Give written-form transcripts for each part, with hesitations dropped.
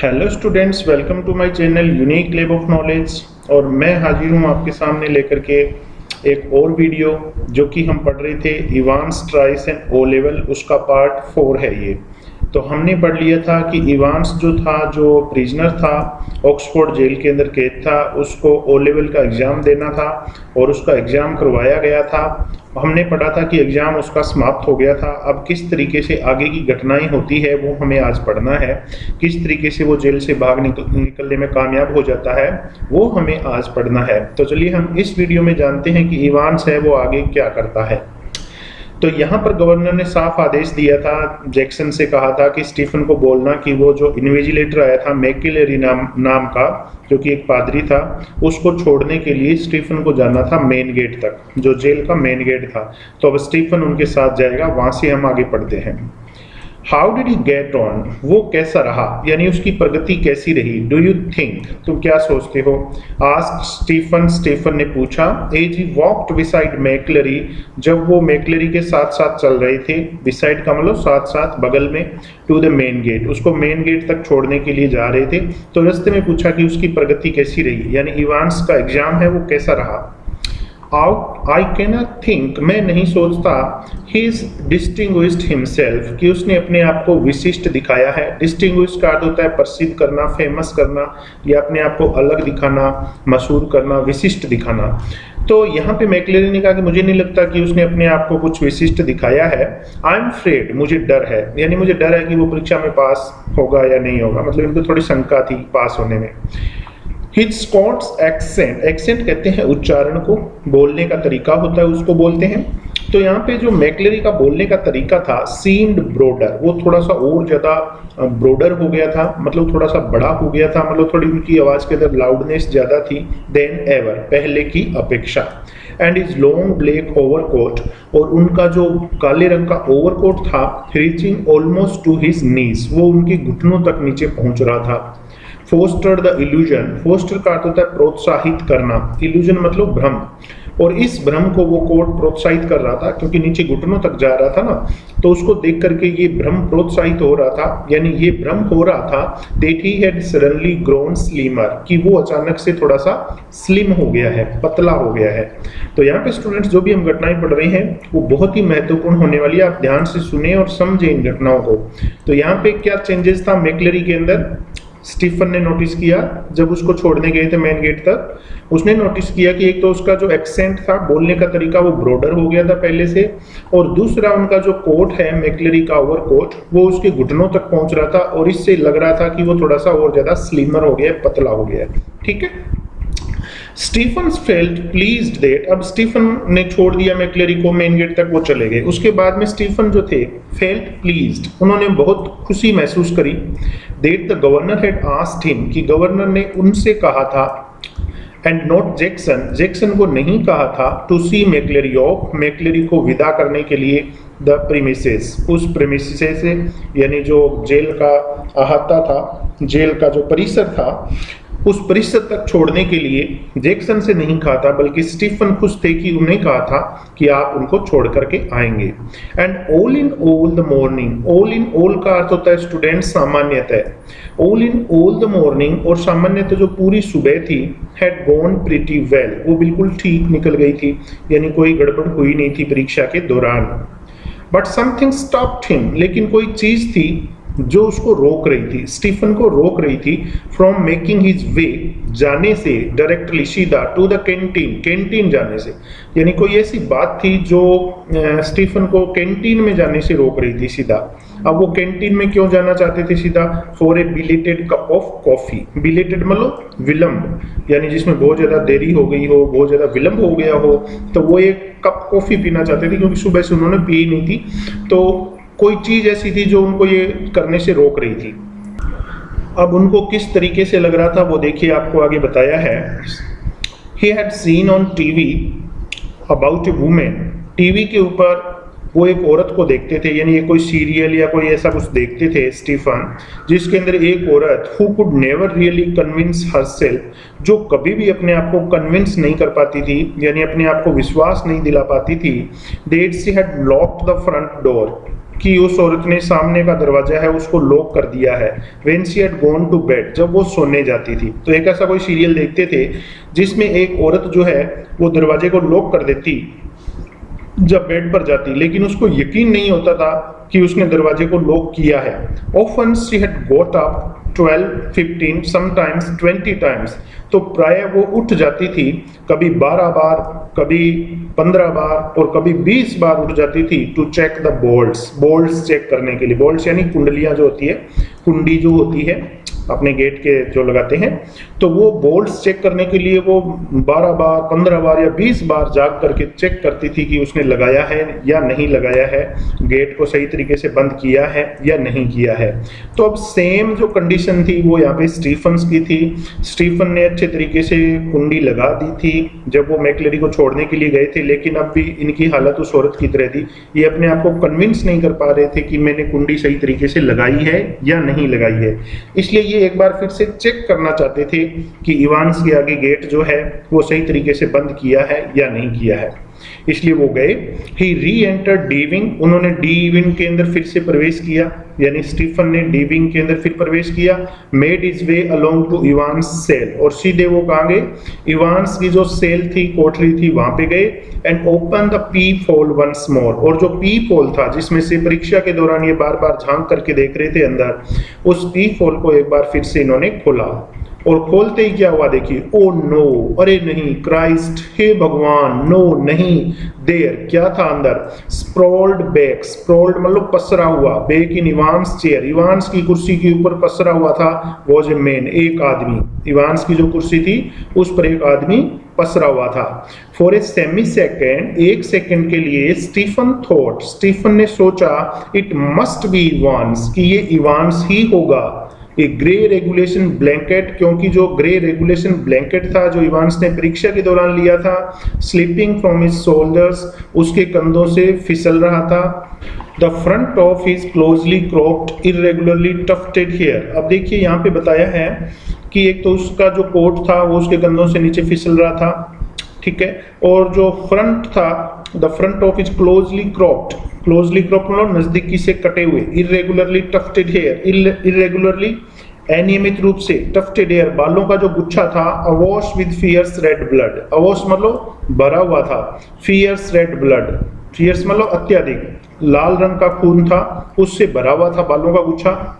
Hello students, welcome to my channel unique lab of knowledge. और मैं हाजिर हूँ आपके सामने लेकर के एक और वीडियो जो कि हम पढ़ रहे थे इवान स्ट्राइस एंड ओ लेवल, उसका पार्ट 4 है ये। तो हमने पढ़ लिया था कि इवांस जो था, जो प्रिजनर था, ऑक्सफोर्ड जेल के अंदर कैद था, उसको ओ लेवल का एग्ज़ाम देना था और उसका एग्ज़ाम करवाया गया था। हमने पढ़ा था कि एग्ज़ाम उसका समाप्त हो गया था। अब किस तरीके से आगे की घटनाएं होती है वो हमें आज पढ़ना है। किस तरीके से वो जेल से भाग निकलने में कामयाब हो जाता है वो हमें आज पढ़ना है। तो चलिए हम इस वीडियो में जानते हैं कि इवांस है वो आगे क्या करता है। तो यहाँ पर गवर्नर ने साफ आदेश दिया था, जैक्सन से कहा था कि स्टीफन को बोलना कि वो जो इन्विजिलेटर आया था मैकेलेरी नाम का, जो कि एक पादरी था, उसको छोड़ने के लिए स्टीफन को जाना था मेन गेट तक, जो जेल का मेन गेट था। तो अब स्टीफन उनके साथ जाएगा, वहां से हम आगे पढ़ते हैं। How did he get on, वो कैसा रहा, यानी उसकी प्रगति कैसी रही। डू यू थिंक, तुम क्या सोचते हो। आस्क्ड स्टीफन, स्टीफन ने पूछा। As he walked beside McCleary, जब वो मैकलरी के साथ साथ चल रहे थे, बिसाइड का मतलब साथ साथ बगल में, टू द मेन गेट, उसको मेन गेट तक छोड़ने के लिए जा रहे थे। तो रास्ते में पूछा कि उसकी प्रगति कैसी रही, यानी इवांस का एग्जाम है वो कैसा रहा। आई कैनॉट थिंक, मैं नहीं सोचता, ही इज डिस्टिंग्विश्ड हिमसेल्फ, कि उसने अपने आप को विशिष्ट दिखाया है। डिस्टिंग्विश्ड का अर्थ होता है प्रसिद्ध करना, फेमस करना, या अपने आप को अलग दिखाना, मशहूर करना, विशिष्ट दिखाना। तो यहाँ पे मैकलेरी ने कहा कि मुझे नहीं लगता कि उसने अपने आप को कुछ विशिष्ट दिखाया है। आई एम फ्रेड, मुझे डर है, यानी मुझे डर है कि वो परीक्षा में पास होगा या नहीं होगा, मतलब इनको थोड़ी शंका थी पास होने में। हिज स्कॉट्स एक्सेंट, एक्सेंट कहते हैं उच्चारण को, बोलने का तरीका होता है उसको बोलते हैं। तो यहाँ पे जो मैकलेरी का बोलने का तरीका था, सीम्ड ब्रोडर, वो थोड़ा सा और ज्यादा ब्रोडर हो गया था, मतलब थोड़ा सा बड़ा हो गया था, मतलब थोड़ी उनकी आवाज के अंदर लाउडनेस ज्यादा थी देन एवर, पहले की अपेक्षा। And is long black overcoat, और उनका जो काले रंग का ओवरकोट था, reaching almost two his knees, वो उनके घुटनों तक नीचे पहुंच रहा था। फोस्टर द इल्यूजन, फोस्टर का अर्थ होता है प्रोत्साहित करना, इल्यूजन मतलब भ्रम, और इस भ्रम को वो कोट प्रोत्साहित कर रहा था, क्योंकि नीचे घुटनों तक जा रहा था ना, तो उसको देख करके ये भ्रम प्रोत्साहित हो रहा था, यानी ये भ्रम हो रहा था that he had suddenly grown slimmer, कि वो अचानक से थोड़ा सा स्लिम हो गया है, पतला हो गया है। तो यहाँ पे स्टूडेंट्स जो भी हम घटनाएं पढ़ रहे हैं वो बहुत ही महत्वपूर्ण होने वाली है, आप ध्यान से सुने और समझे इन घटनाओं को। तो यहाँ पे क्या चेंजेस था मैकलेरी के अंदर, स्टीफन ने नोटिस किया जब उसको छोड़ने गए थे मेन गेट तक, उसने नोटिस किया कि एक तो उसका जो एक्सेंट था, बोलने का तरीका, वो ब्रॉडर हो गया था पहले से, और दूसरा उनका जो कोट है मैकलेरी का ओवर कोट, वो उसके घुटनों तक पहुंच रहा था, और इससे लग रहा था कि वो थोड़ा सा और ज्यादा स्लिमर हो गया, पतला हो गया। ठीक है। स्टीफन फेल्ट प्लीज्ड दैट, अब स्टीफन ने छोड़ दिया मैकलेरी को, मेन गेट तक वो चले गए। उसके बाद में स्टीफन जो थे, फेल्ट प्लीज्ड, उन्होंने बहुत खुशी महसूस करी, that the governor had asked him, कि गवर्नर ने उनसे कहा था, एंड नॉट जैक्सन, जैक्सन को नहीं कहा था, to see McCleary off, McCleary को विदा करने के लिए, द प्रीमिसेस, उस प्रीमिसेस से, यानी जो जेल का अहाता था, जेल का जो परिसर था, उस परिसर तक छोड़ने के लिए जैक्सन से नहीं कहा था, बल्कि स्टीफन खुश थे कि उन्हें कहा था कि आप उनको छोड़ करके आएंगे। And all in all the morning, all in all का अर्थ होता है स्टूडेंट सामान्यतः, all in all the morning, और सामान्यतः जो पूरी सुबह थी, हैड गॉन प्रीटी वेल, वो बिल्कुल ठीक निकल गई थी, यानी कोई गड़बड़ हुई नहीं थी परीक्षा के दौरान। बट समथिंग स्टॉप्ड हिम, लेकिन कोई चीज थी जो उसको रोक रही थी, स्टीफन को रोक रही थी, फ्रॉम मेकिंग हिज वे, जाने से, डायरेक्टली सीधा, टू द कैंटीन, कैंटीन जाने से, यानी कोई ऐसी बात थी जो स्टीफन को कैंटीन में जाने से रोक रही थी सीधा। अब वो कैंटीन में क्यों जाना चाहते थे सीधा, for a belated cup of coffee, belated मतलब विलंब, यानी जिसमें बहुत ज्यादा देरी हो गई हो, बहुत ज्यादा विलंब हो गया हो, तो वो एक कप कॉफी पीना चाहते थे, क्योंकि सुबह से उन्होंने पी नहीं थी, तो कोई चीज ऐसी थी जो उनको ये करने से रोक रही थी। अब उनको किस तरीके से लग रहा था वो देखिए, आपको आगे बताया है। He had seen on TV about a woman, TV के ऊपर वो एक औरत को देखते थे, यानी ये कोई सीरियल या कोई ऐसा कुछ देखते थे स्टीफन, जिसके अंदर एक औरत who could never really convince herself, जो कभी भी अपने आप को कन्विंस नहीं कर पाती थी, यानी अपने आप को विश्वास नहीं दिला पाती थी, that she had locked the front door, कि उस औरत ने सामने का दरवाजा है उसको लॉक कर दिया है। When she had gone to bed, जब वो सोने जाती थी। तो एक ऐसा कोई सीरियल देखते थे जिसमें एक औरत जो है वो दरवाजे को लॉक कर देती जब बेड पर जाती, लेकिन उसको यकीन नहीं होता था कि उसने दरवाजे को लॉक किया है। Often she had got up 12, 15, sometimes 20 times। तो प्राय वो उठ जाती थी, कभी 12 बार, कभी 15 बार और कभी 20 बार उठ जाती थी to check the bolts check करने के लिए। बोल्ट्स यानी कुंडलियां जो होती है, कुंडी जो होती है अपने गेट के जो लगाते हैं, तो वो बोल्ट्स चेक करने के लिए वो 12 बार, 15 बार या 20 बार जाग करके चेक करती थी कि उसने लगाया है या नहीं लगाया है, गेट को सही तरीके से बंद किया है या नहीं किया है। तो अब सेम जो कंडीशन थी वो यहाँ पे स्टीफन्स की थी। स्टीफन ने अच्छे तरीके से कुंडी लगा दी थी जब वो मैकलेरी को छोड़ने के लिए गए थे, लेकिन अब भी इनकी हालत उस औरत की तरह थी। ये अपने आप को कन्विंस नहीं कर पा रहे थे कि मैंने कुंडी सही तरीके से लगाई है या नहीं लगाई है, इसलिए ये एक बार फिर से चेक करना चाहते थे कि इवांस के आगे गेट जो है वो सही तरीके से बंद किया है या नहीं किया है। इसलिए वो गए। ही री एंटर डी विंग, उन्होंने डी विंग के अंदर फिर से प्रवेश किया, यानी स्टीफन ने डी विंग के अंदर फिर प्रवेश किया। Made his way along to Evans cell, और सीधे वो कहाँ गए, इवांस की जो सेल थी, कोठरी थी, वहां पे गए। And open the peephole once more, और जो पीप होल था जिसमें से परीक्षा के दौरान ये बार बार झांक करके देख रहे थे अंदर, उस पीप होल को एक बार फिर से इन्होंने खोला। और खोलते ही क्या हुआ देखिए, ओ नो, अरे नहीं, क्राइस्ट, हे भगवान, नो नहीं, देयर, क्या था अंदर, स्प्रॉल्ड बैक, स्प्रॉल्ड मतलब पसरा हुआ, back in Evans chair, Evans की कुर्सी के ऊपर पसरा हुआ था, वॉज ए मैन, एक आदमी, इवांस की जो कुर्सी थी उस पर एक आदमी पसरा हुआ था। फॉर ए सेमी सेकेंड, एक सेकेंड के लिए, स्टीफन थॉट, स्टीफन ने सोचा, इट मस्ट बी इवांस, कि ये इवांस ही होगा। ए ग्रे रेगुलेशन ब्लैंकेट, क्योंकि जो ग्रे रेगुलेशन ब्लैंकेट था जो इवांस ने परीक्षा के दौरान लिया था, स्लिपिंग फ्रॉम हिज शोल्डर्स, उसके कंधों से फिसल रहा था। The front of his closely cropped irregularly tufted hair. अब देखिए यहाँ पे बताया है कि एक तो उसका जो कोट था वो उसके कंधों से नीचे फिसल रहा था, ठीक है, और जो फ्रंट था, the front of his closely cropped मतलब नजदीकी से कटे हुए, इरेगुलरली टफ्टेड हेयर, इरेगुलरली अनियमित रूप से, टफ्टेड हेयर बालों का जो गुच्छा था, अवॉश विद फियर्स रेड ब्लड, अवॉश मतलब भरा हुआ था, फियर्स रेड ब्लड, फियर्स मतलब अत्यधिक लाल रंग का खून था, उससे भरा हुआ था बालों का गुच्छा।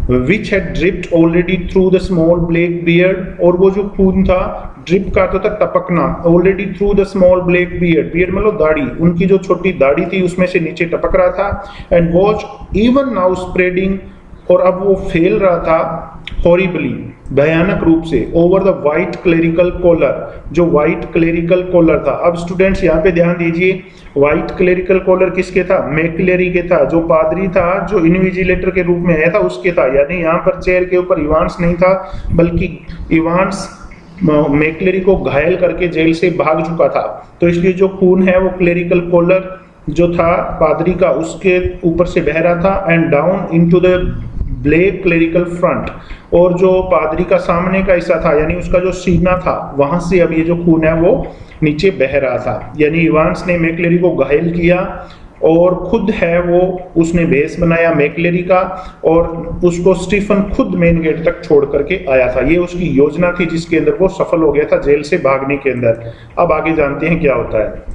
which had dripped already through the small black beard, और वो जो खून था, ड्रिप का अर्थ था टपकना, already through the small black beard, beard मतलब दाढ़ी, उनकी जो छोटी दाढ़ी थी उसमें से नीचे टपक रहा था। and was even now spreading, और अब वो फैल रहा था horribly, भयानक रूप से, over the white clerical collar, जो व्हाइट क्लेरिकल कॉलर था। अब स्टूडेंट्स यहाँ पे ध्यान दीजिए, व्हाइट क्लेरिकल कॉलर किसके था, मैकलेरी के था, जो पादरी था, जो इन्विजिलेटर के रूप में आया था उसके था। यानी यहाँ पर चेयर के ऊपर इवांस नहीं था, बल्कि इवांस मैकलेरी को घायल करके जेल से भाग चुका था। तो इसलिए जो खून है वो क्लेरिकल कॉलर जो था पादरी का उसके ऊपर से बह रहा था, and down into the black clerical front, और जो पादरी का सामने का हिस्सा था यानी उसका जो सीना था वहां से अब ये जो खून है वो नीचे बह रहा था। यानी इवांस ने मैकलेरी को घायल किया और खुद है वो उसने भेष बनाया मैकलेरी का, और उसको स्टीफन खुद मेन गेट तक छोड़ करके आया था। ये उसकी योजना थी जिसके अंदर वो सफल हो गया था जेल से भागने के अंदर। अब आगे जानते हैं क्या होता है।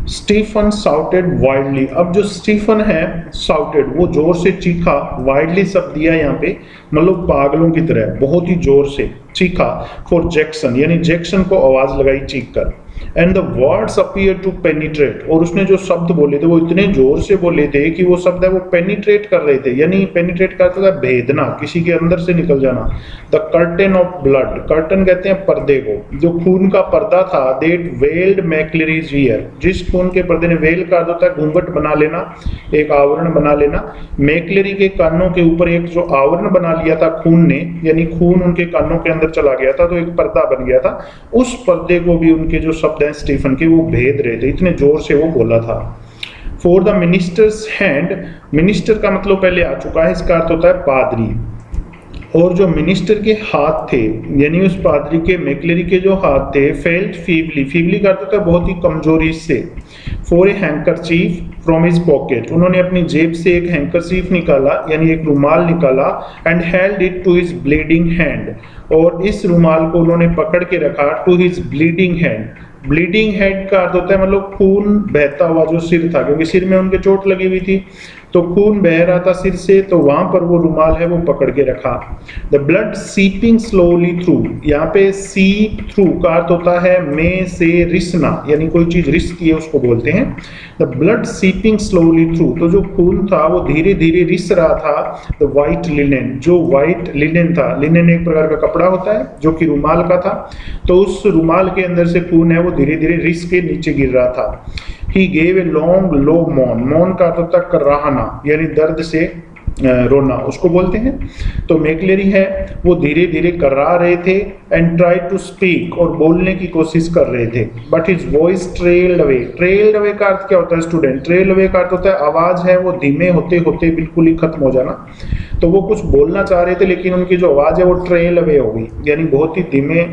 स्टीफन साउटेड वाइल्डली, अब जो स्टीफन है साउटेड वो जोर से चीखा, वाइल्डली शब्द दिया यहाँ पे मतलब पागलों की तरह बहुत ही जोर से चीखा, फॉर जैक्सन यानी जैक्सन को आवाज लगाई चीख कर। And the words appear to penetrate, और उसने जो शब्द बोले थे वो इतने जोर से बोले थे कि वो शब्द है वो पेनिट्रेट कर रहे थे, यानी पेनिट्रेट करता था भेदना, किसी के अंदर से निकल जाना। The curtain of blood, curtain कहते हैं पर्दे को, जो खून का पर्दा था, दैट वेल्ड मैकलेरीज ईयर, जिस खून के पर्दे ने, वेल का होता है घूंघट बना लेना, एक आवरण बना लेना, मैकलेरी के कानों के ऊपर एक जो आवरण बना लिया था खून ने, यानी खून उनके कानों के अंदर चला गया था तो एक पर्दा बन गया था, उस पर्दे को भी उनके जो शब्द हैं स्टीफन के वो भेद रहे थे, इतने जोर से वो बोला था। For the ministers hand, minister का मतलब पहले आ चुका है, इसका अर्थ होता है पादरी, और जो मिनिस्टर के हाथ थे, यानी उस पादरी के मैक्लेरी के जो हाथ थे, फेल्ट फीबली, फीबली का अर्थ होता है बहुत ही कमजोरी से, for a handkerchief from his pocket, उन्होंने अपनी जेब से एक हैंकरचीफ निकाला यानी एक रुमाल निकाला, and held it to his bleeding hand, और इस रुमाल को उन्होंने पकड़ के रखा to his bleeding hand. Bleeding head का अर्थ होता है मतलब खून बहता हुआ जो सिर था, क्योंकि सिर में उनके चोट लगी हुई थी तो खून बह रहा था सिर से, तो वहां पर वो रुमाल है वो पकड़ के रखा। The blood seeping slowly through, यहाँ पे सीप थ्रू का अर्थ होता है में से रिसना, यानी कोई चीज रिसती है उसको बोलते हैं। The blood seeping slowly through, तो जो खून था वो धीरे धीरे रिस रहा था। द वाइट लिनेन, जो वाइट लिनेन था, लिनेन एक प्रकार का कपड़ा होता है जो कि रुमाल का था, तो उस रुमाल के अंदर से खून है वो धीरे धीरे रिस के नीचे गिर रहा था। He gave a long low moan, moan का अर्थ होता है कराहना, यानी दर्द से रोना उसको बोलते हैं। तो मैक्लेरी है वो धीरे धीरे कर्रा रहे थे, एंड ट्राई टू स्पीक, और बोलने की कोशिश कर रहे थे, but his voice trailed away. Trailed away का अर्थ क्या होता है स्टूडेंट? ट्रेल्ड अवे का अर्थ होता है आवाज है वो धीमे होते होते बिल्कुल ही खत्म हो जाना। तो वो कुछ बोलना चाह रहे थे लेकिन उनकी जो आवाज है वो ट्रेल अवे हो गई, यानी बहुत ही धीमे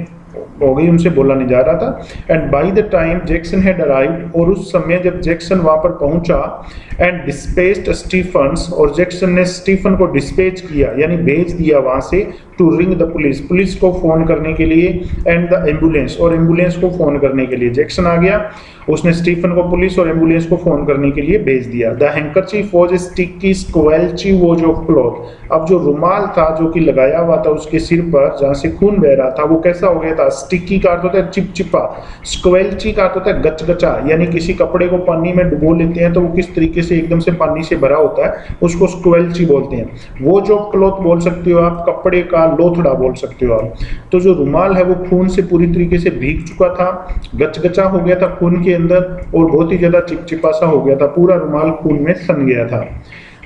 हो गई, उनसे बोला नहीं जा रहा था। And by the time Jackson had arrived, और उस समय जब जैक्सन वहां पर पहुंचा, एंड डिस्पेच्ड स्टीफन्स, और जैक्सन ने स्टीफन को डिस्पेच किया यानी भेज दिया वहां से, to ring the police, police को फोन करने के लिए, एंड द एम्बुलेंस, और एम्बुलेंस को फोन करने के लिए। जैक्सन आ गया, उसने स्टीफन को पुलिस और एम्बुलेंस को फोन करने के लिए भेज दिया। The handkerchief was a sticky squelchy wad of cloth, अब जो रुमाल था जो कि लगाया हुआ था उसके सिर पर जहां से खून बह रहा था वो कैसा हो गया था? स्टिकी का अर्थ होता है चिपचिपा, स्क्वेल्ची का अर्थ होता है गचगचा, यानी किसी कपड़े को पानी में डुबो लेते हैं तो वो किस तरीके से एकदम से पानी से भरा होता है उसको स्क्वेल्ची बोलते हैं। वो जो क्लॉथ बोल सकते हो आप, कपड़े का लोथड़ा बोल सकते हो आप। तो जो रुमाल है वो खून से पूरी तरीके से भीग चुका था, गचगचा हो गया था खून के अंदर, और बहुत ही ज्यादा चिपचिपा सा हो गया था, पूरा रुमाल खून में सन गया था।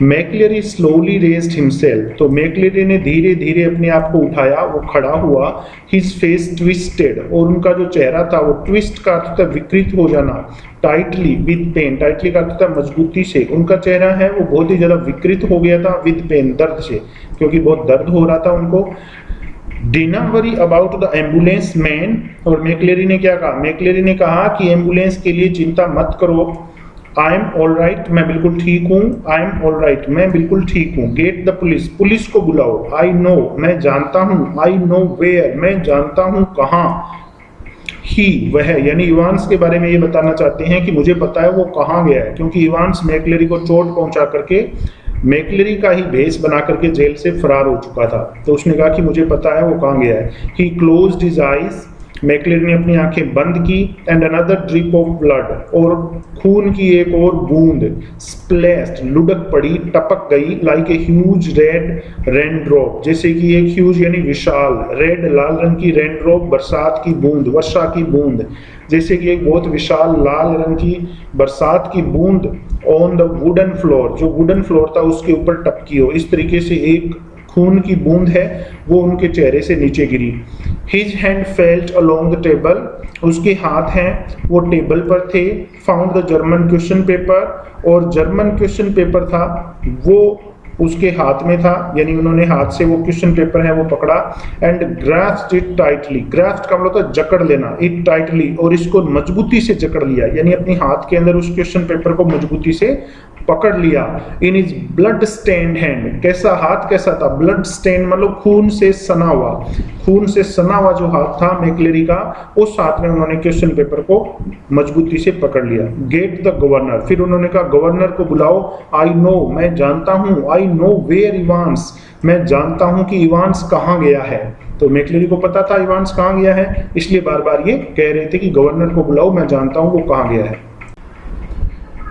मैक्लेरी स्लोली रेज्ड हिमसेल्फ, तो मैक्लेरी ने धीरे धीरे अपने आप को उठाया, वो खड़ा हुआ। हिज फेस ट्विस्टेड, और उनका जो चेहरा था वो ट्विस्ट का अर्थ था विकृत हो जाना, टाइटली विद पेन, टाइटली का अर्थ था मजबूती से, उनका चेहरा है वो बहुत ही ज्यादा विकृत हो गया था, विद पेन दर्द से, क्योंकि बहुत दर्द हो रहा था उनको। Dinna worry about the ambulance man, और मैक्लेरी ने क्या कहा? मैक्लेरी ने कहा कि एम्बुलेंस के लिए चिंता मत करो, आई एम ऑल राइट, मैं बिल्कुल ठीक हूँ, आई एम ऑल राइट, मैं बिल्कुल ठीक हूँ। गेट द पुलिस, पुलिस को बुलाओ। आई नो, मैं जानता हूँ, आई नो वेयर, मैं जानता हूँ कहाँ। ही, वह, यानी इवांस के बारे में ये बताना चाहते हैं कि मुझे पता है वो कहाँ गया है, क्योंकि इवांस मैक्लेरी को चोट पहुंचा करके मैक्लेरी का ही भेष बना करके जेल से फरार हो चुका था। तो उसने कहा कि मुझे पता है वो कहाँ गया है। ही क्लोज्ड हिज आईज, मैक्लेरी ने अपनी आंखें बंद की, and another drip of blood, और खून की एक और बूंद, स्प्लैश्ड, लुढ़क पड़ी, टपक गई, like a huge red raindrop, जैसे कि एक ह्यूज यानी विशाल, रेड लाल रंग की, रेनड्रॉप बरसात की बूंद, वर्षा की बूंद, जैसे कि एक बहुत विशाल लाल रंग की बरसात की बूंद ऑन द वुडन फ्लोर, जो वुडन फ्लोर था उसके ऊपर टपकी हो, इस तरीके से एक खून की बूंद है वो उनके चेहरे से नीचे गिरी। His hand felt along the table, उसके हाथ हैं वो टेबल पर थे। Found the German question paper, और जर्मन क्वेश्चन पेपर था वो उसके हाथ में था, यानी उन्होंने हाथ से वो क्वेश्चन पेपर है वो पकड़ा। एंड ग्रास्प्ड इट टाइटली, ग्रास्प्ड का मतलब जकड़ लेना, इट टाइटली, और इसको मजबूती से जकड़ लिया, यानी अपनी हाथ के अंदर उस क्वेश्चन पेपर को मजबूती से पकड़ लिया। इन इज ब्लड स्टेन्ड हैंड, कैसा हाथ कैसा था? ब्लड स्टेन मतलब खून से सना हुआ, खून से सना हुआ जो हाथ था मैक्लेरी का, उस हाथ में उन्होंने क्वेश्चन पेपर को मजबूती से पकड़ लिया। गेट द गवर्नर, फिर उन्होंने कहा गवर्नर को बुलाओ। आई नो, मैं जानता हूँ, आई नो वेयर इवांस, मैं जानता हूँ कि इवांस कहाँ गया है। तो मैक्लेरी को पता था इवांस कहाँ गया है, इसलिए बार बार ये कह रहे थे कि गवर्नर को बुलाओ, मैं जानता हूँ वो कहाँ गया है।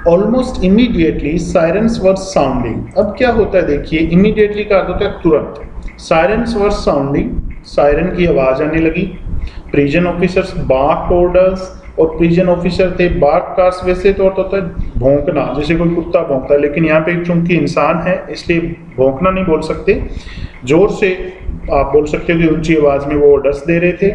ऑलमोस्ट इमीडिएटली सायरन्स वर साउंडिंग, अब क्या होता है देखिए, इमीडिएटली का अर्थ होता है तुरंत। सायरन्स वर साउंडिंग, सायरन की आवाज आने लगी। प्रिजन ऑफिसर्स बार्क ऑर्डर्स, और प्रिजन ऑफिसर थे बार्क कार्स, वैसे तो होता है भौंकना, जैसे कोई कुत्ता भौंकता है, लेकिन यहाँ पे चूंकि इंसान है इसलिए भौंकना नहीं बोल सकते, जोर से आप बोल सकते हो कि ऊंची आवाज में वो ऑर्डर्स दे रहे थे।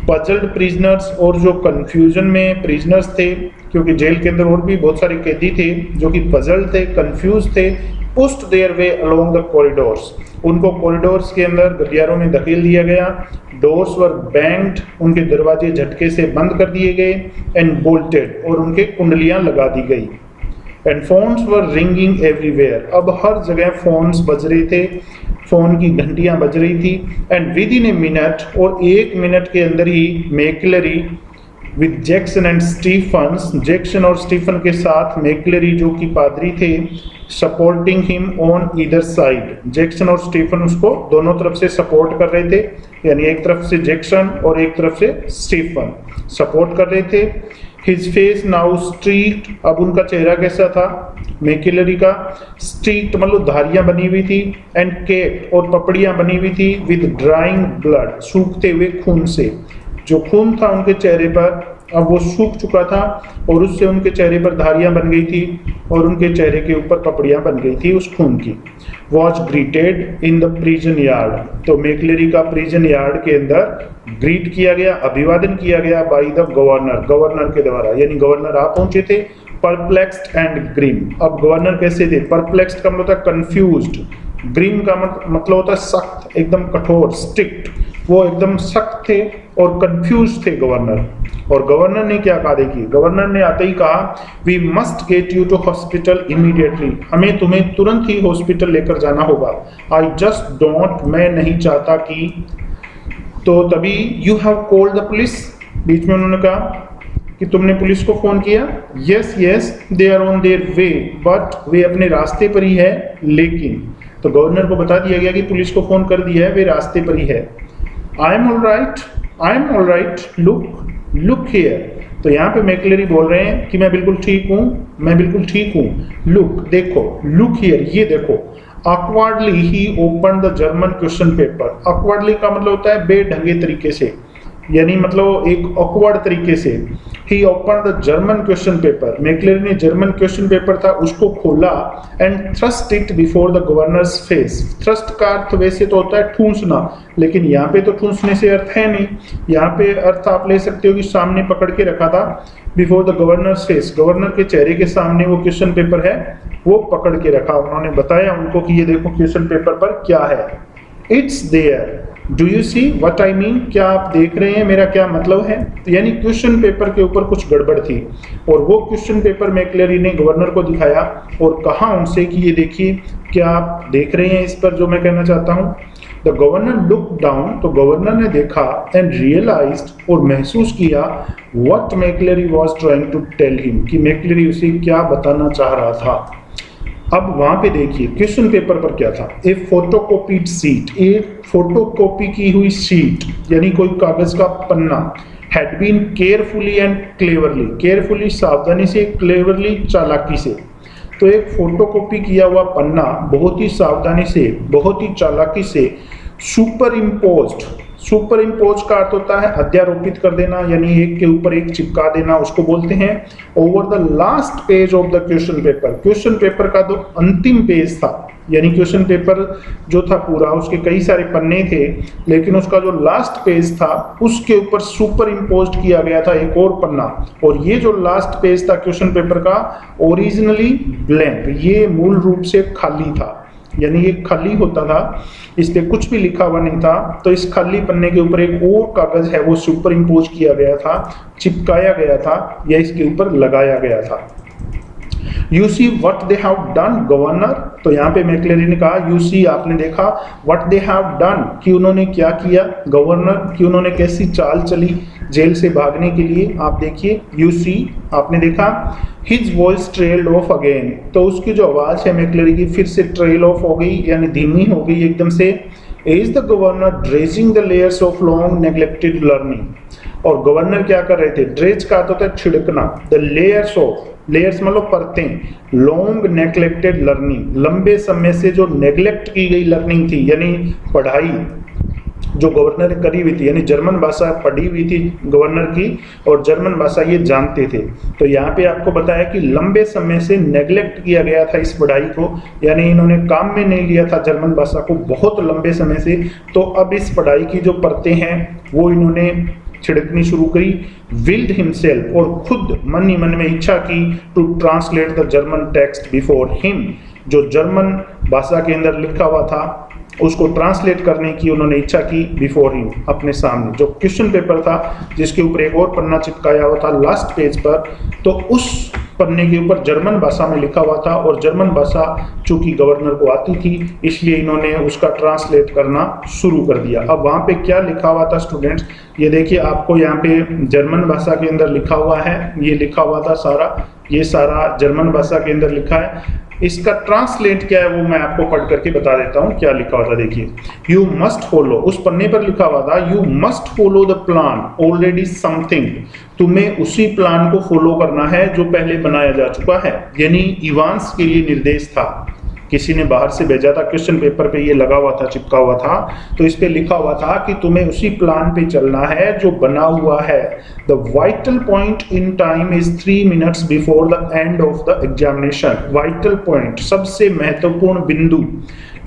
पजल्ड प्रिजनर्स, और जो कंफ्यूजन में प्रिजनर्स थे, क्योंकि जेल के अंदर और भी बहुत सारे कैदी थे जो कि पजल्ड थे, कंफ्यूज थे, pushed their way along the corridors, उनको कॉरिडोर्स के अंदर गलियारों में धकेल दिया गया। डोर्स वर बैंग्ड, उनके दरवाजे झटके से बंद कर दिए गए। एंड बोल्टेड, और उनके कुंडलियां लगा दी गई। And phones were ringing everywhere, अब हर जगह फोन्स बज रहे थे, फोन की घंटियां बज रही थी। And within a minute, और 1 मिनट के अंदर ही McLeery with Jackson and Stephens, Jackson और स्टीफन के साथ मैक्लेरी जो कि पादरी थे, supporting him on either side, Jackson और स्टीफन उसको दोनों तरफ से सपोर्ट कर रहे थे, यानी एक तरफ से जैक्सन और एक तरफ से स्टीफन सपोर्ट कर रहे थे। हिज फेस नाउ स्ट्रीक्ड, अब उनका चेहरा कैसा था मैक्लेरी का, स्ट्रीक्ड मतलब धारियां बनी हुई थी। एंड केप, और पपड़ियां बनी हुई थी, विद ड्राइंग ब्लड, सूखते हुए खून से, जो खून था उनके चेहरे पर अब वो सूख चुका था और उससे उनके चेहरे पर धारियां बन गई थी और उनके चेहरे के ऊपर पपड़ियां बन गई थी उस खून की। Was greeted in the prison yard, तो मैक्लेरी का प्रिजन यार्ड के अंदर ग्रीट किया गया, अभिवादन किया गया बाय द गवर्नर, गवर्नर के द्वारा, यानी गवर्नर आ पहुंचे थे। परप्लेक्स्ड एंड ग्रीम, अब गवर्नर कैसे थे, परप्लेक्स्ड का मतलब होता है कंफ्यूज्ड, ग्रीम का मतलब होता है सख्त, एकदम कठोर, स्ट्रिक्ट, वो एकदम सख्त थे और कंफ्यूज थे गवर्नर। और गवर्नर ने क्या कहा, देखिए गवर्नर ने आते ही कहा, we must get you to hospital immediately, हमें तुम्हें तुरंत ही हॉस्पिटल लेकर जाना होगा। आई जस्ट डोंट, मैं नहीं चाहता कि, तो तभी you have called the police, बीच में उन्होंने कहा कि तुमने पुलिस को फोन किया। Yes yes they are on their way, but वे अपने रास्ते पर ही है, लेकिन, तो गवर्नर को बता दिया गया कि पुलिस को फोन कर दिया है, वे रास्ते पर ही है। I am all right, look here, तो यहाँ पे मैक्लेरी बोल रहे हैं कि मैं बिल्कुल ठीक हूँ, मैं बिल्कुल ठीक हूँ। लुक, देखो, लुक हियर, ये देखो। Awkwardly he open the German question paper, awkwardly का मतलब होता है बेढंगे तरीके से, यानी मतलब एक ऑकवर्ड तरीके से। He open the German question paper, McLeery ने जर्मन क्वेश्चन पेपर था उसको खोला। And thrust it before the governor's face, thrust का अर्थ वैसे तो होता है ठूंसना, लेकिन यहाँ पे तो ठूंसने से अर्थ है नहीं, यहाँ पे अर्थ आप ले सकते हो कि सामने पकड़ के रखा था। Before the governor's face, governor के चेहरे के सामने वो क्वेश्चन पेपर है, वो पकड़ के रखा। उन्होंने बताया उनको कि ये देखो क्वेश्चन पेपर पर क्या है। It's there, do you see what I mean, क्या आप देख रहे हैं मेरा क्या मतलब है। तो यानी क्वेश्चन पेपर के ऊपर कुछ गड़बड़ थी और वो क्वेश्चन पेपर मैक्लेरी ने गवर्नर को दिखाया और कहा उनसे कि ये देखिए क्या आप देख रहे हैं इस पर जो मैं कहना चाहता हूँ। द गवर्नर लुक डाउन, तो गवर्नर ने देखा एंड रियलाइज्ड, और महसूस किया, what McLeery was trying to tell him, कि मैक्लेरी उसे क्या बताना चाह रहा था। अब वहां पे देखिए क्वेश्चन पेपर पर क्या था, ए फोटोकॉपीड सीट, एक फोटोकॉपी की हुई सीट, यानी कोई कागज का पन्ना, had been carefully and cleverly, carefully सावधानी से, क्लेवरली चालाकी से। तो एक फोटोकॉपी किया हुआ पन्ना बहुत ही सावधानी से, बहुत ही चालाकी से सुपर इम्पोज्ड, सुपर इम्पोज का अर्थ होता है अध्यारोपित कर देना, यानी एक के ऊपर एक चिपका देना, उसको बोलते हैं over the last page of the question paper. Question paper का जो अंतिम पेज था, यानी क्वेश्चन पेपर जो था पूरा, उसके कई सारे पन्ने थे, लेकिन उसका जो लास्ट पेज था उसके ऊपर सुपर इम्पोज किया गया था एक और पन्ना। और ये जो लास्ट पेज था क्वेश्चन पेपर का, ओरिजिनली ब्लैंक, ये मूल रूप से खाली था, यानी ये खाली होता था, इस पे कुछ भी लिखा हुआ नहीं था। तो इस खाली पन्ने के ऊपर एक और कागज है वो सुपर इम्पोज किया गया था, चिपकाया गया था या इसके ऊपर लगाया गया था। You see what they have done governor, तो यहाँ पे मैक्लेरी ने कहा यू सी, आपने देखा, व्हाट दे हैव डन, कि उन्होंने क्या किया, गवर्नर कि उन्होंने कैसी चाल चली जेल से भागने के लिए। आप देखिए यू सी, आपने देखा। His voice trailed of again, तो उसकी जो आवाज है मैक्लेरी की फिर से ट्रेल ऑफ हो गई, यानी धीमी हो गई एकदम से। Is the governor dredging the layers of long neglected learning, और गवर्नर क्या कर रहे थे, ड्रेज का होता है छिड़कना, द लेयर्स ऑफ, लेयर्स मतलब परतें, लॉन्ग नेग्लेक्टेड लर्निंग, लंबे समय से जो नेग्लेक्ट की गई लर्निंग थी, यानी पढ़ाई जो गवर्नर ने करी हुई थी, यानी जर्मन भाषा पढ़ी हुई थी गवर्नर की और जर्मन भाषा ये जानते थे। तो यहाँ पे आपको बताया कि लंबे समय से नेग्लेक्ट किया गया था इस पढ़ाई को, यानी इन्होंने काम में नहीं लिया था जर्मन भाषा को बहुत लंबे समय से। तो अब इस पढ़ाई की जो परतें हैं वो इन्होंने छिड़कनी शुरू करी। विल्ड हिमसेल्फ, और खुद मन ही मन में इच्छा की, to translate the German text before him, जो जर्मन भाषा के अंदर लिखा हुआ था उसको ट्रांसलेट करने की उन्होंने इच्छा की बिफोर हिम, अपने सामने जो क्वेश्चन पेपर था जिसके ऊपर एक और पन्ना चिपकाया हुआ था लास्ट पेज पर, तो उस पन्ने के ऊपर जर्मन भाषा में लिखा हुआ था और जर्मन भाषा चूंकि गवर्नर को आती थी इसलिए इन्होंने उसका ट्रांसलेट करना शुरू कर दिया। अब वहाँ पे क्या लिखा हुआ था स्टूडेंट्स, ये देखिए आपको यहाँ पे जर्मन भाषा के अंदर लिखा हुआ है, ये लिखा हुआ था सारा, ये सारा जर्मन भाषा के अंदर लिखा है। इसका ट्रांसलेट क्या है वो मैं आपको पढ़ करके बता देता हूँ क्या लिखा हुआ था। देखिए, यू मस्ट फॉलो, उस पन्ने पर लिखा हुआ था you must follow the plan already something, तुम्हें उसी प्लान को फॉलो करना है जो पहले बनाया जा चुका है। यानी इवांस के लिए निर्देश था, किसी ने बाहर से भेजा था, क्वेश्चन पेपर पे ये लगा हुआ था, चिपका हुआ था, तो इस पे लिखा हुआ था कि तुम्हें उसी प्लान पे चलना है जो बना हुआ है। The vital point in time is 3 minutes before the end of the examination. Vital point, सबसे महत्वपूर्ण बिंदु,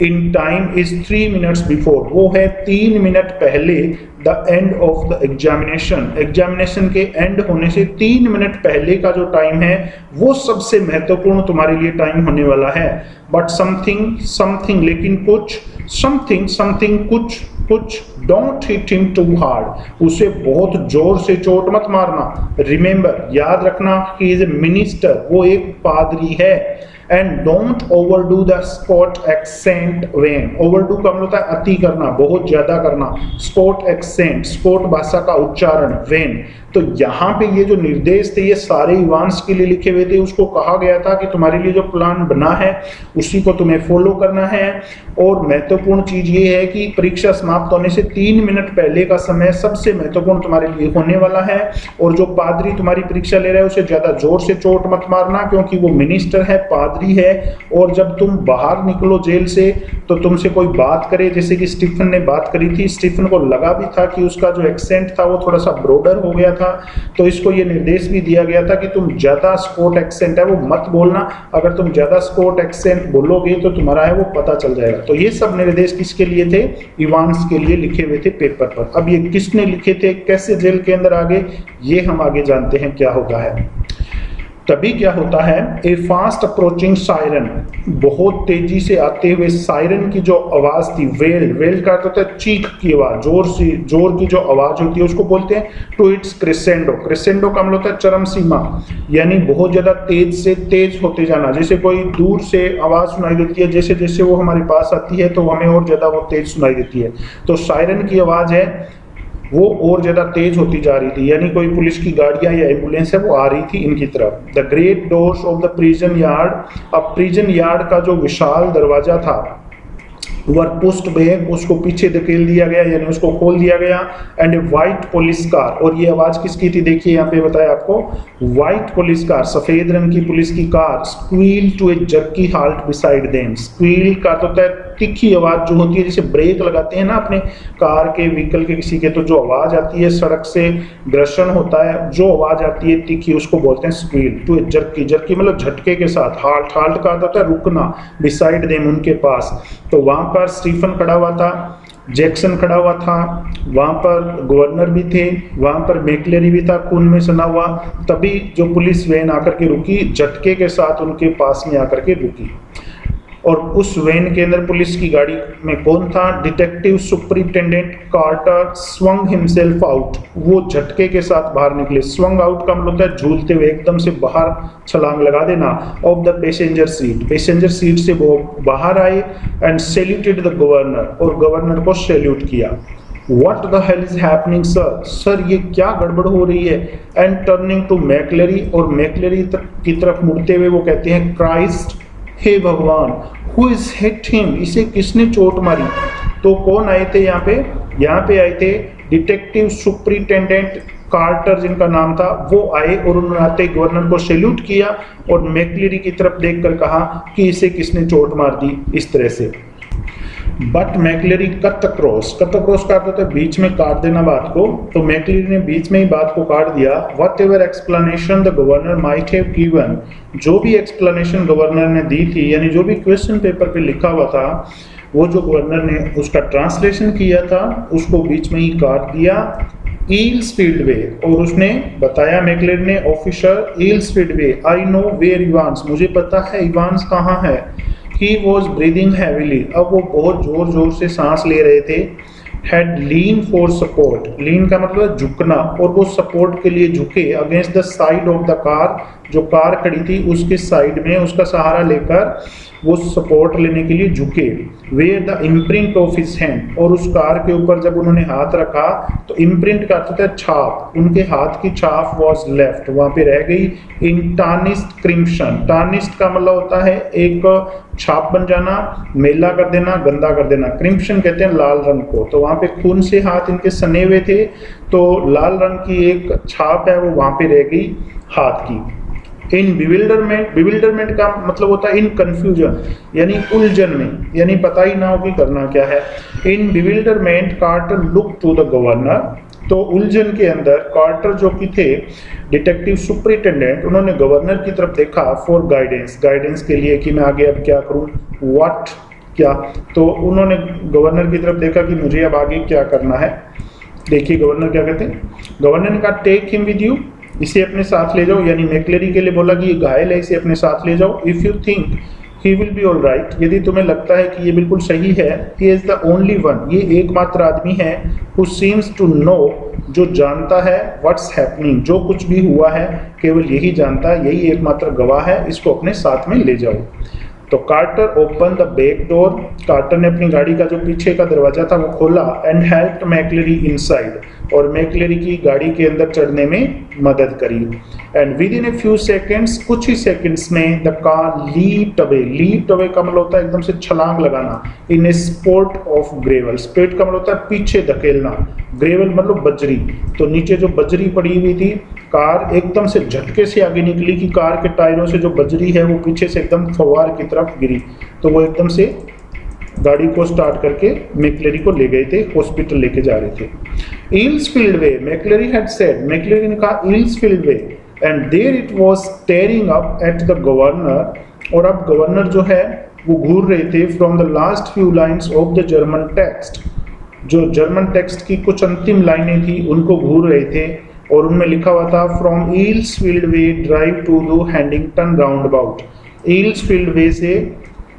in time is 3 minutes before, वो है 3 मिनट पहले the end of the examination, examination के एंड होने से 3 मिनट पहले का जो टाइम है वो सबसे महत्वपूर्ण तुम्हारे लिए टाइम होने वाला है। बट समथिंग समथिंग, लेकिन कुछ, समथिंग समथिंग, कुछ कुछ, don't hit him too hard, उसे बहुत जोर से चोट मत मारना। रिमेंबर, याद रखना, ही इज ए मिनिस्टर, वो एक पादरी है। And don't overdo the Scot accent when, overdo का मतलब होता है अति करना, बहुत ज्यादा करना। स्कॉट एक्सेंट, स्कॉट भाषा का उच्चारण, वेन। तो यहाँ पे ये जो निर्देश थे ये सारे इवांस के लिए लिखे हुए थे। उसको कहा गया था कि तुम्हारे लिए जो प्लान बना है उसी को तुम्हें फॉलो करना है। और महत्वपूर्ण चीज ये है कि परीक्षा समाप्त होने से 3 मिनट पहले का समय सबसे महत्वपूर्ण तुम्हारे लिए होने वाला है। और जो पादरी तुम्हारी परीक्षा ले रहा है उसे ज्यादा जोर से चोट मत मारना, क्योंकि वो मिनिस्टर है, पादरी है। और जब तुम बाहर निकलो जेल से तो तुमसे कोई बात करे, जैसे कि स्टीफन ने बात करी थी, स्टीफन को लगा भी था कि उसका जो एक्सेंट था वो थोड़ा सा ब्रॉडर हो गया था, तो इसको ये निर्देश भी दिया गया था कि तुम ज्यादा स्कॉट एक्सेंट है वो मत बोलना। अगर तुम ज्यादा स्कॉट एक्सेंट बोलोगे तो तुम्हारा है वो पता चल जाएगा। तो ये सब निर्देश किसके लिए थे? इवांस के लिए लिखे हुए थे पेपर पर। अब ये किसने लिखे थे, कैसे जेल के अंदर आगे, ये हम आगे जानते हैं क्या होता है। तभी क्या होता है, ए फास्ट अप्रोचिंग सायरन, बहुत तेजी से आते हुए सायरन की जो आवाज थी, वेल, वेल का अर्थ होता है चीख की आवाज, जोर से, जोर की जो आवाज होती है उसको बोलते हैं टू इट्स क्रेसेंडो। क्रेसेंडो का मतलब होता है चरम सीमा, यानी बहुत ज्यादा तेज से तेज होते जाना। जैसे कोई दूर से आवाज सुनाई देती है, जैसे जैसे वो हमारे पास आती है तो हमें और ज्यादा वो तेज सुनाई देती है। तो सायरन की आवाज है वो और ज्यादा तेज होती जा रही थी, यानी कोई पुलिस की गाड़ियां या एम्बुलेंस है वो आ रही थी इनकी तरफ। The great doors of the prison yard, अब प्रिजन यार्ड का जो विशाल दरवाजा था वर पुश्ड बैक, उसको पीछे धकेल दिया गया, यानी उसको खोल दिया गया। And a white police car, और ये आवाज किसकी थी देखिए यहाँ पे बताया आपको, व्हाइट पुलिस कार, सफेद रंग की पुलिस की car, squeal to a jerky halt beside them. Squeal का तो होता है तीखी आवाज जो होती है, जैसे ब्रेक लगाते हैं ना अपने कार के, व्हीकल के किसी के, तो जो आवाज आती है सड़क से घर्षण होता है, जो आवाज आती है तीखी उसको बोलते हैं squeal. To a jerky, jerky मतलब झटके के साथ, हाल्ट, हाल्ट का होता है रुकना, बिसाइड देम उनके पास। तो वहां पर स्टीफन खड़ा हुआ था, जैक्सन खड़ा हुआ था, वहां पर गवर्नर भी थे, वहां पर मैक्लेरी भी था खून में सना हुआ। तभी जो पुलिस वैन आकर के रुकी, झटके के साथ उनके पास में आकर के रुकी। और उस वैन के अंदर पुलिस की गाड़ी में कौन था? Detective superintendent Carter swung himself out, वो झटके के साथ बाहर निकले। स्वंग आउट का मतलब होता है झूलते हुए, एकदम से बाहर छलांग लगा देना। Of the passenger seat, passenger seat से वो बाहर आए। एंड सैल्यूटेड द गवर्नर, और गवर्नर को सैल्यूट किया। What the hell is happening, sir? Sir ये क्या गड़बड़ हो रही है? एंड टर्निंग टू मैक्लेरी, और मैक्लेरी की तरफ मुड़ते हुए वो कहते हैं क्राइस्ट, हे भगवान, हु इज हिट हिम, इसे किसने चोट मारी? तो कौन आए थे यहाँ पे आए थे डिटेक्टिव सुपरिटेंडेंट कार्टर जिनका नाम था, वो आए और उन्होंने आते गवर्नर को सैल्यूट किया और मैक्लेरी की तरफ देखकर कहा कि इसे किसने चोट मार दी इस तरह से। But McLeery cut across, cut across का अर्थ होता है बीच में काट देना बात को, तो मैक्लेरी ने बीच में ही बात को काट दिया। What ever explanation the governor might have given, जो भी एक्सप्लेनेशन गवर्नर ने दी थी, यानी जो भी क्वेश्चन पेपर पे लिखा हुआ था वो जो गवर्नर ने उसका ट्रांसलेशन किया था उसको बीच में ही काट दिया। ईल्सफील्ड वे, और उसने बताया मैक्लेरी ने, officer Elsfield Way, I know where Evans, मुझे पता है इवांस कहाँ है। ही वॉज ब्रीदिंग हैविली, अब वो बहुत जोर जोर से सांस ले रहे थे। हैड लीन फॉर सपोर्ट, लीन का मतलब झुकना, और वो सपोर्ट के लिए झुके against the side of the car, जो कार खड़ी थी उसके साइड में उसका सहारा लेकर वो सपोर्ट लेने के लिए झुके। Where the imprint of his hand, और उस कार के ऊपर जब उन्होंने हाथ रखा तो इम्प्रिंट का अर्थ था छाप, उनके हाथ की छाप वॉज लेफ्ट, वहां पे रह गई। इन टार्निश्ड क्रिम्सन, टार्निश्ड का मतलब होता है एक छाप बन जाना, मेला कर देना, गंदा कर देना। क्रिम्सन कहते हैं लाल रंग को, तो वहां पे खून से हाथ इनके सने हुए थे, तो लाल रंग की एक छाप है वो वहां पे रह गई हाथ की। इन बिविल्डरमेंट, बिविल्डरमेंट का मतलब होता है इन कंफ्यूजन, यानी उलझन में, यानी पता ही ना हो कि करना क्या है। In bewilderment Carter look to the governor, तो उलझन के अंदर कार्टर जो कि थे डिटेक्टिव सुपरिटेंडेंट, उन्होंने गवर्नर की तरफ देखा फॉर गाइडेंस, गाइडेंस के लिए कि मैं आगे अब क्या करूं, व्हाट क्या, तो उन्होंने गवर्नर की तरफ देखा कि मुझे अब आगे क्या करना है। देखिए गवर्नर क्या कहते हैं, गवर्नर ने कहा टेक हिम विद यू, इसे अपने साथ ले जाओ, यानी मैक्लेरी के लिए बोला कि ये घायल है, इसे अपने साथ ले जाओ। If you think he will be all right, यदि तुम्हें लगता है कि ये बिल्कुल सही है। He is the only one, ये एकमात्र आदमी है हु सीम्स टू नो, जो जानता है व्हाट्स हैपनिंग, जो कुछ भी हुआ है केवल यही जानता है, यही एकमात्र गवाह है, इसको अपने साथ में ले जाओ। तो Carter open the back door, Carter ने अपनी गाड़ी का जो पीछे का दरवाजा था वो खोला, एंड हेल्प्ड मैक्लेरी इनसाइड, और मैक्लेरी की गाड़ी के अंदर चढ़ने में मदद करी। And within a few seconds, कुछ ही सेकेंड्स में the car leaped away, leaped away का मतलब होता है एकदम से छलांग लगाना, इन a sport of gravel, sport का मतलब होता है पीछे धकेलना, ग्रेवल मतलब बजरी, तो नीचे जो बजरी पड़ी हुई थी, कार एकदम से झटके से आगे निकली कि कार के टायरों से जो बजरी है वो पीछे से एकदम फव्वार की तरफ गिरी, तो वो एकदम से गाड़ी को स्टार्ट करके मैक्लेरी को ले गए थे, हॉस्पिटल लेके जा रहे थे। ईल्सफील्ड वे, मैक्लेरी हैड सेड, मैक्लेरी ने कहा Elsfield Way, and there it was staring up at the governor, और अब गवर्नर जो है वो घूर रहे थे from the last few lines of the German text, जो जर्मन टेक्स्ट की कुछ अंतिम लाइनें थी उनको घूर रहे थे, और उनमें लिखा हुआ था from Elsfield Way drive to the हैंडिंगटन roundabout, Elsfield Way से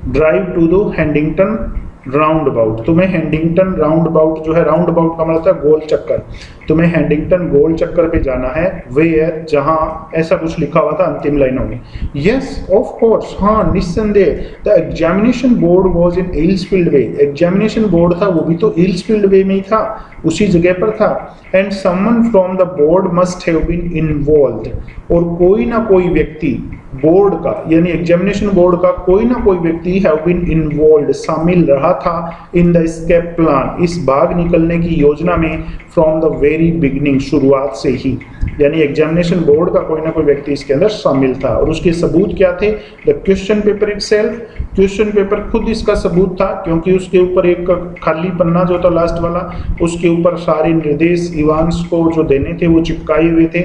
drive to the हैंडिंगटन roundabout, तुम्हें हैंडिंगटन राउंड अबाउट जो है, राउंड अबाउट का मतलब है गोल चक्कर, तुम्हें हैंडिंगटन गोल चक्कर पे जाना है, वेयर, जहां, ऐसा कुछ लिखा हुआ था अंतिम लाइनों में। यस ऑफ कोर्स, हाँ निस्संदेह, the examination board was in Elsfield Way, examination board था वो भी तो ईल्सफील्ड वे में ही था, उसी जगह पर था। And someone from the board must have been involved, और कोई ना कोई व्यक्ति बोर्ड का, यानी एग्जामिनेशन बोर्ड का कोई ना कोई व्यक्ति हैव बीन इन्वॉल्व्ड, शामिल रहा था इन द एस्केप प्लान, इस भाग निकलने की योजना में, फ्रॉम द वेरी बिगिनिंग, शुरुआत से ही, यानी एग्जामिनेशन बोर्ड का कोई ना कोई व्यक्ति इसके अंदर शामिल था। और उसके सबूत क्या थे, the question paper itself, question paper खुद इसका सबूत था, क्योंकि उसके ऊपर एक खाली पन्ना जो था लास्ट वाला, उसके ऊपर सारे निर्देश इवांस को जो देने थे वो चिपकाए हुए थे।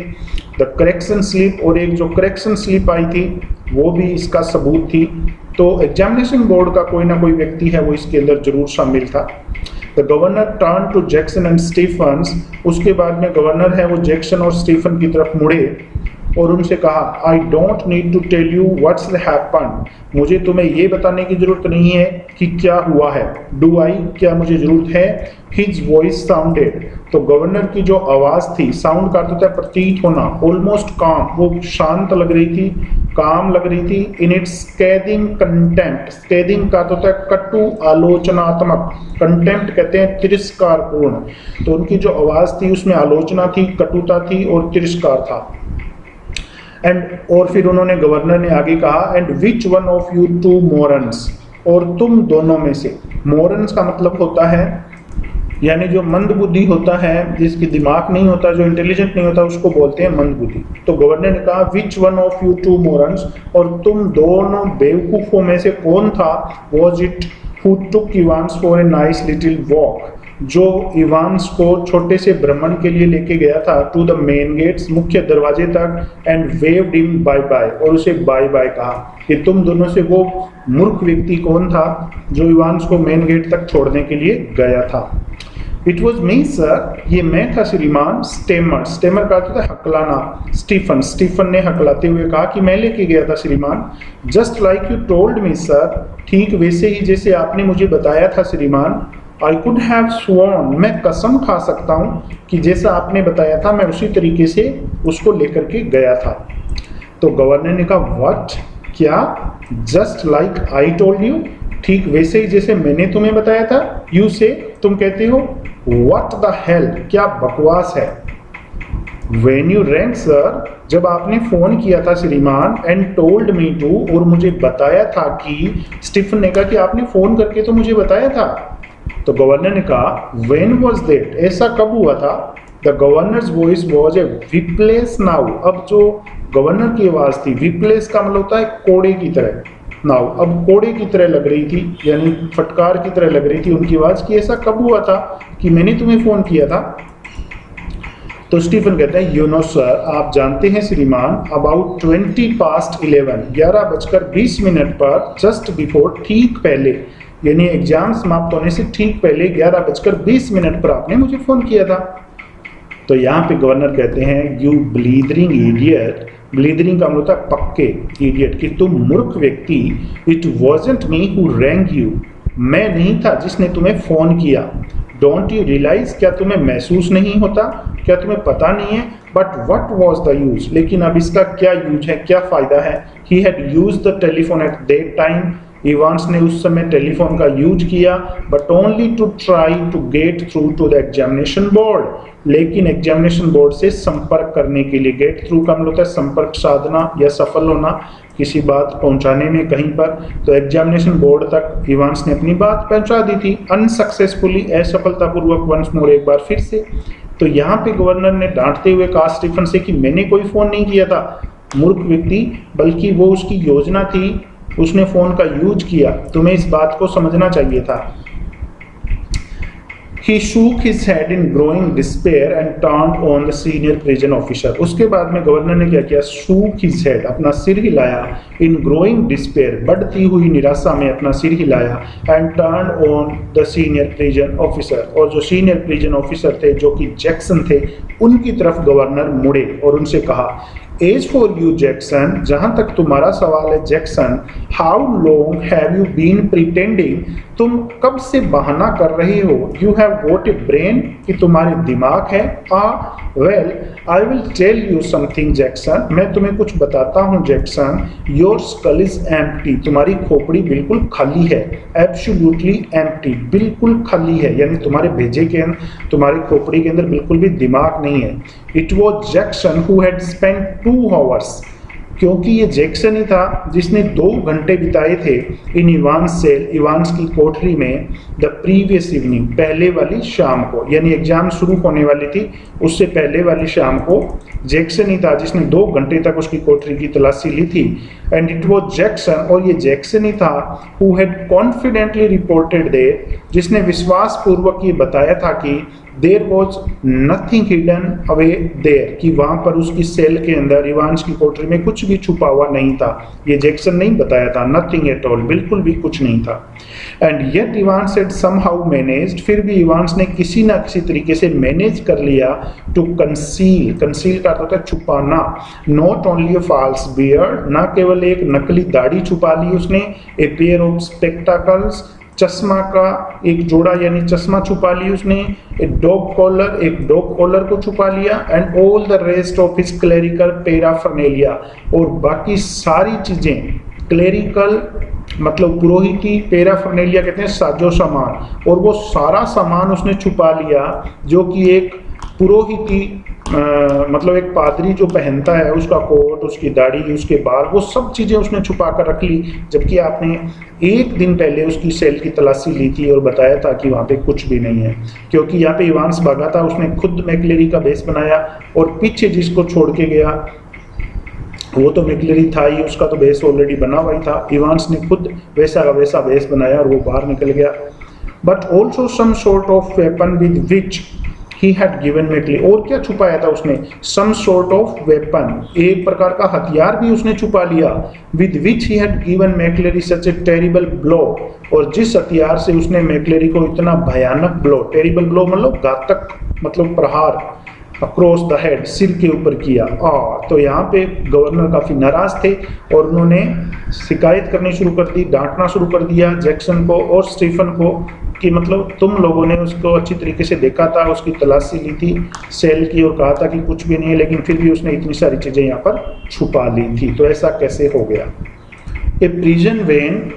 द करेक्शन स्लिप, और एक जो करेक्शन स्लिप आई थी वो भी इसका सबूत थी। तो एग्जामिनेशन बोर्ड का कोई ना कोई व्यक्ति है वो इसके अंदर जरूर शामिल था। The governor turn to Jackson and Stephens, उसके बाद में गवर्नर है वो जैक्सन और स्टीफन की तरफ मुड़े और उनसे कहा, I don't need to tell you what's happen, मुझे तुम्हें ये बताने की जरूरत नहीं है कि क्या हुआ है। डू आई, क्या मुझे जरूरत है। हिज वॉइस साउंडेड, तो गवर्नर की जो आवाज थी, साउंड का अर्थ होता है प्रतीत होना, ऑलमोस्ट काम, वो शांत लग रही थी, काम लग रही थी। इन इट्स स्कैदिंग कंटेम्प्ट, स्कैदिंग का अर्थ होता है कटु आलोचनात्मक, कंटेम्प्ट कहते हैं तिरस्कारपूर्ण, तो उनकी जो आवाज थी उसमें आलोचना थी, कटुता थी और तिरस्कार था। एंड, और फिर उन्होंने, गवर्नर ने आगे कहा, and which one of you two morons, और तुम दोनों में से, मोरन्स का मतलब होता है यानी जो मंद बुद्धि होता है, जिसकी दिमाग नहीं होता, जो इंटेलिजेंट नहीं होता, उसको बोलते हैं मंद बुद्धि। तो गवर्नर ने कहा which one of you two morons, और तुम दोनों बेवकूफों में से कौन था, was it who took Evans for a nice little walk, जो इवांस को छोटे से भ्रमण के लिए लेके गया था, टू द मेन गेट्स, मुख्य दरवाजे तक, and waved him bye bye, और उसे बाय बाय कहा। कि तुम दोनों से वो मूर्ख व्यक्ति कौन था जो इवांस को मेन गेट तक छोड़ने के लिए गया था। इट वॉज मी सर, ये मैं था श्रीमान। स्टेमर, स्टेमर का अर्थ था हकलाना। स्टीफन, स्टीफन ने हकलाते हुए कहा कि मैं लेके गया था श्रीमान। Just like you told me sir, ठीक वैसे ही जैसे आपने मुझे बताया था श्रीमान। आई कुड हैव स्worn, मैं कसम खा सकता हूँ कि जैसा आपने बताया था मैं उसी तरीके से उसको लेकर के गया था। तो गवर्नर ने कहा व्हाट, क्या? Just like I told you, ठीक वैसे ही जैसे मैंने तुम्हें बताया था। यू से, तुम कहते हो। व्हाट द हेल, क्या बकवास है। When you rang सर, जब आपने फोन किया था श्रीमान, एंड टोल्ड मी टू, और मुझे बताया था कि, स्टीफन ने कहा कि आपने फोन करके तो मुझे बताया था। तो गवर्नर ने कहा when was that, ऐसा कब हुआ था। The governor's voice was a whiplash now, अब जो गवर्नर की आवाज थी, विप्लेस का मतलब होता है कोड़े की तरह। नाउ, अब कोड़े की तरह लग रही थी, यानी फटकार की तरह लग रही थी उनकी आवाज की। ऐसा कब हुआ था कि मैंने तुम्हें फोन किया था। तो स्टीफन कहते हैं यू नो सर, आप जानते हैं श्रीमान, अबाउट 20 past 11, 11:20 पर, जस्ट बिफोर, ठीक पहले, यानी एग्जाम समाप्त होने से ठीक पहले 11:20 पर आपने मुझे फोन किया था। तो यहाँ पे गवर्नर कहते हैं यू ब्लीदरिंग इडियट, ब्लीदरिंग का मतलब होता है पक्के, इडियट कि तुम मूर्ख व्यक्ति। It wasn't me who wrong you, मैं नहीं था जिसने तुम्हें फोन किया। डोंट यू रियलाइज, क्या तुम्हें महसूस नहीं होता, क्या तुम्हें पता नहीं है। But what was the use, लेकिन अब इसका क्या यूज है, क्या फायदा है। He had use the telephone at that time, Evans ने उस समय टेलीफोन का यूज किया, but only to try to get through to the examination board, लेकिन एग्जामिनेशन बोर्ड से संपर्क करने के लिए। गेट थ्रू का मतलब होता है संपर्क साधना या सफल होना किसी बात पहुंचाने में कहीं पर। तो एग्जामिनेशन बोर्ड तक इवांस ने अपनी बात पहुंचा दी थी, अनसक्सेसफुली, असफलतापूर्वक, वंस मोर, एक बार फिर से। तो यहाँ पे गवर्नर ने डांटते हुए कहा स्टीफन से कि मैंने कोई फोन नहीं किया था मूर्ख व्यक्ति, बल्कि वो उसकी योजना थी, उसने फोन का यूज किया, तुम्हें इस बात को समझना चाहिए था। He shook his head in growing despair and turned on the senior prison officer. उसके बाद में गवर्नर ने क्या किया, shook his head, अपना सिर हिलाया, in growing despair, बढ़ती हुई निराशा में अपना सिर हिलाया, and turned on the senior prison officer, और जो senior prison officer थे जो कि जैक्सन थे, उनकी तरफ गवर्नर मुड़े और उनसे कहा एज फॉर यू जैक्सन, जहां तक तुम्हारा सवाल है Jackson, how long have you been pretending, तुम कब से बहाना कर रहे हो, you have got a brain, कि तुम्हारे दिमाग है। Well I will tell you something Jackson, मैं तुम्हें कुछ बताता हूँ Jackson, your skull is empty, तुम्हारी खोपड़ी बिल्कुल खाली है, एब्सोल्युटली एम्प्टी, बिल्कुल खाली है, यानी तुम्हारे भेजे के अंदर, तुम्हारी खोपड़ी के अंदर बिल्कुल भी दिमाग नहीं है। It was Jackson who had spent 2 hours, क्योंकि ये जैक्सन ही था जिसने 2 घंटे बिताए थे इन इवांस सेल, इवांस की कोठरी में, द प्रीवियस इवनिंग, पहले वाली शाम को, यानी एग्जाम शुरू होने वाली थी उससे पहले वाली शाम को जैक्सन ही था जिसने 2 घंटे तक उसकी कोठरी की तलाशी ली थी। एंड इट वॉज जैक्सन, और ये जैक्सन ही था who had confidently reported there, जिसने विश्वास पूर्वक ये बताया था कि there was nothing hidden away there, कि वहां पर उसकी सेल के अंदर, इवांस की कोठरी में कुछ भी छुपा हुआ नहीं था। ये जैक्सन नहीं बताया था, नथिंग एट ऑल, बिल्कुल भी कुछ नहीं था। And yet Evans had somehow managed, फिर भी इवांस ने किसी ना किसी तरीके से मैनेज कर लिया, टू कंसील, कंसील का अर्थ होता है छुपाना, not only a false beard, ना केवल एक नकली दाढ़ी छुपा ली उसने, ए पेयर ऑफ स्पेक्टाकल्स, चश्मा का एक जोड़ा यानी चश्मा छुपा ली उसने, एक डॉग कॉलर, एक डॉग कॉलर को छुपा लिया, and all the rest of his clerical paraphernalia, और बाकी सारी चीजें, क्लेरिकल मतलब पुरोहिती, पैराफर्नेलिया कहते हैं साजो सामान, और वो सारा सामान उसने छुपा लिया जो कि एक पुरोहिती मतलब एक पादरी जो पहनता है, उसका कोट, उसकी दाढ़ी, उसके बाल, वो सब चीजें उसने छुपा कर रख ली, जबकि आपने 1 दिन पहले उसकी सेल की तलाशी ली थी और बताया था कि वहां पे कुछ भी नहीं है। क्योंकि यहाँ पे इवांस भागा था, उसने खुद मैक्लेरी का भेष बनाया, और पीछे जिसको छोड़ के गया वो तो मैक्लेरी था ही, उसका तो भेष ऑलरेडी बना हुआ ही था, इवांस ने खुद वैसा का वैसा भेष बनाया और वो बाहर निकल गया। But also some sort of weapon with which he had given McClary, और क्या छुपाया था उसने, some sort of weapon, एक प्रकार का हथियार भी उसने छुपा लिया, with which he had given McClary such a terrible blow, और जिस हथियार से उसने मैक्लेरी को इतना भयानक ब्लो, टेरिबल ब्लो मतलब घातक, मतलब प्रहार, अक्रॉस द हेड, सिर के ऊपर किया। तो यहाँ पे गवर्नर काफ़ी नाराज थे और उन्होंने शिकायत करनी शुरू कर दी, डांटना शुरू कर दिया जैक्सन को और स्टीफन को कि मतलब तुम लोगों ने उसको अच्छी तरीके से देखा था, उसकी तलाशी ली थी सेल की और कहा था कि कुछ भी नहीं है, लेकिन फिर भी उसने इतनी सारी चीज़ें यहाँ पर छुपा ली थी। तो ऐसा कैसे हो गया। A prison van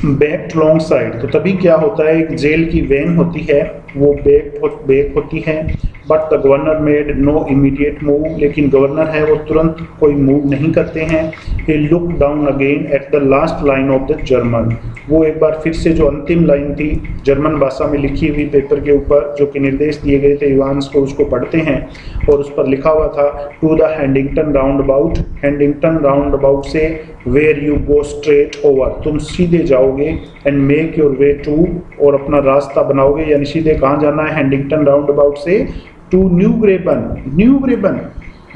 back long side, तो तभी क्या होता है, एक जेल की वैन होती है वो बैक होती है, but the governor made no immediate move, लेकिन गवर्नर है वो तुरंत कोई मूव नहीं करते हैं। He look down again at the last line of the German, वो एक बार फिर से जो अंतिम लाइन थी जर्मन भाषा में लिखी हुई पेपर के ऊपर जो कि निर्देश दिए गए थे इवांस को, उसको पढ़ते हैं और उस पर लिखा हुआ था to the हैंडिंगटन roundabout, Handington roundabout से where you go straight over, तुम सीधे जाओगे, and make your way to, और अपना रास्ता बनाओगे, यानी सीधे कहाँ जाना है, हैंडिंगटन राउंड अबाउट से to new Grebon, new Grebon,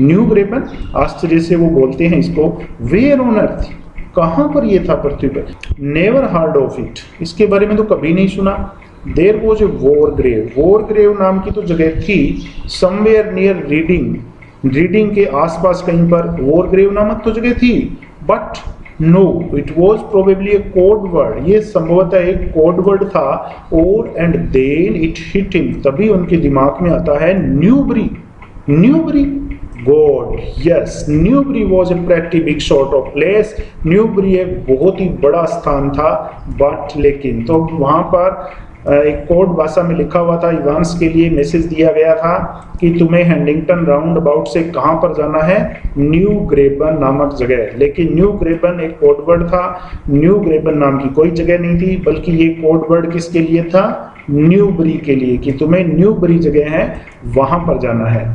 new Grebon, आश्चर्य से वो बोलते हैं इसको, वेयर ऑन अर्थ, कहाँ पर ये था पृथ्वी पर, नेवर हार्ड ऑफ इट, इसके बारे में तो कभी नहीं सुना। There was a war grave, war grave नाम की तो जगह थी समवेयर नियर रीडिंग, रीडिंग के आसपास कहीं पर वॉर ग्रेव नामक तो जगह थी, but no it was probably a code word, ये संभवतः एक कोड वर्ड था, और and then it hit him, तभी उनके दिमाग में आता है Newbury, Newbury, God yes, Newbury was a pretty big sort of place, Newbury एक बहुत ही बड़ा स्थान था, बट लेकिन, तो वहाँ पर एक कोड भाषा में लिखा हुआ था, इवांस के लिए मैसेज दिया गया था कि तुम्हें हैंडिंगटन राउंड अबाउट से कहाँ पर जाना है, न्यू ग्रेबन नामक जगह, लेकिन न्यू ग्रेबन एक कोड वर्ड था, न्यू ग्रेबन नाम की कोई जगह नहीं थी, बल्कि ये कोड वर्ड किसके लिए था, न्यूबरी के लिए, कि तुम्हें न्यूबरी जगह है वहां पर जाना है।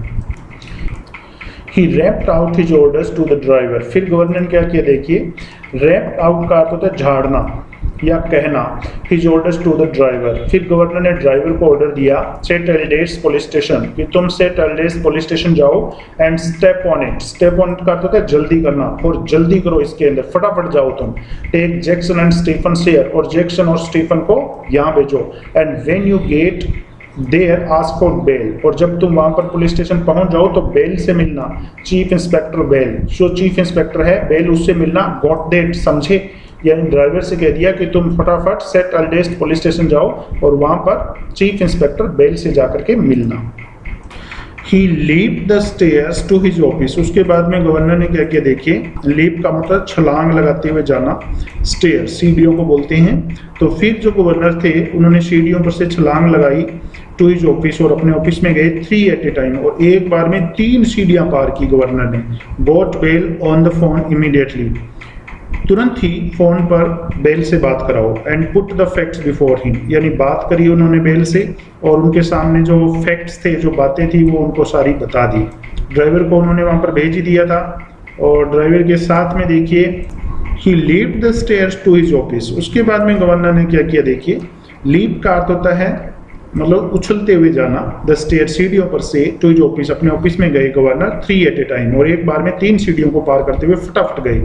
He rapped out his orders to the driver, फिर गवर्नर ने क्या किया देखिए, रैप्ड आउट का अर्थ होता है झाड़ना या कहना, his orders to the driver, फिर गवर्नर ने ड्राइवर को ऑर्डर दिया सेट एल्डेस पुलिस स्टेशन, कि तुम सेट एल्डेस पुलिस स्टेशन जाओ, and step on it, step on it का अर्थ होता है जल्दी करना, और जल्दी करो इसके अंदर, फटाफट जाओ तुम, take Jackson and Stephen share, और जैक्सन और स्टीफन को यहाँ भेजो, and when you get there ask for Bell, और जब तुम वहां पर पुलिस स्टेशन पहुंच जाओ तो बेल से मिलना, चीफ इंस्पेक्टर बेल, जो चीफ इंस्पेक्टर है बेल, उससे मिलना, गॉट दैट, समझे, यानी ड्राइवर से कह दिया कि तुम फटाफट सेट एल्डेस्ट पुलिस स्टेशन जाओ और वहां पर चीफ इंस्पेक्टर बेल से जाकर के मिलना। He leaped the stairs to his office, उसके बाद में गवर्नर ने क्या किया देखिए, लीप का मतलब छलांग लगाते हुए जाना, स्टेयर सीढ़ियों को बोलते हैं, तो फिर जो गवर्नर थे उन्होंने सीढ़ियों पर से छलांग लगाई टू हिज ऑफिस, और अपने ऑफिस में गए 3 एट ए टाइम, और एक बार में 3 सीढ़ियां पार की गवर्नर ने। Got Bell on the phone immediately, तुरंत ही फोन पर बेल से बात कराओ, and put the facts before him, यानी बात करी उन्होंने बेल से और उनके सामने जो फैक्ट्स थे, जो बातें थी, वो उनको सारी बता दी। ड्राइवर को उन्होंने वहां पर भेज ही दिया था, और ड्राइवर के साथ में देखिए ही leaped the stairs to his office, उसके बाद में गवर्नर ने क्या किया देखिए, लीप का अर्थ होता है मतलब उछलते हुए जाना, द स्टेयर सीढ़ियों पर से, टू हिज ऑफिस, अपने ऑफिस में गए गवर्नर 3 एट ए टाइम, और एक बार में 3 सीढ़ियों को पार करते हुए फटाफट गए।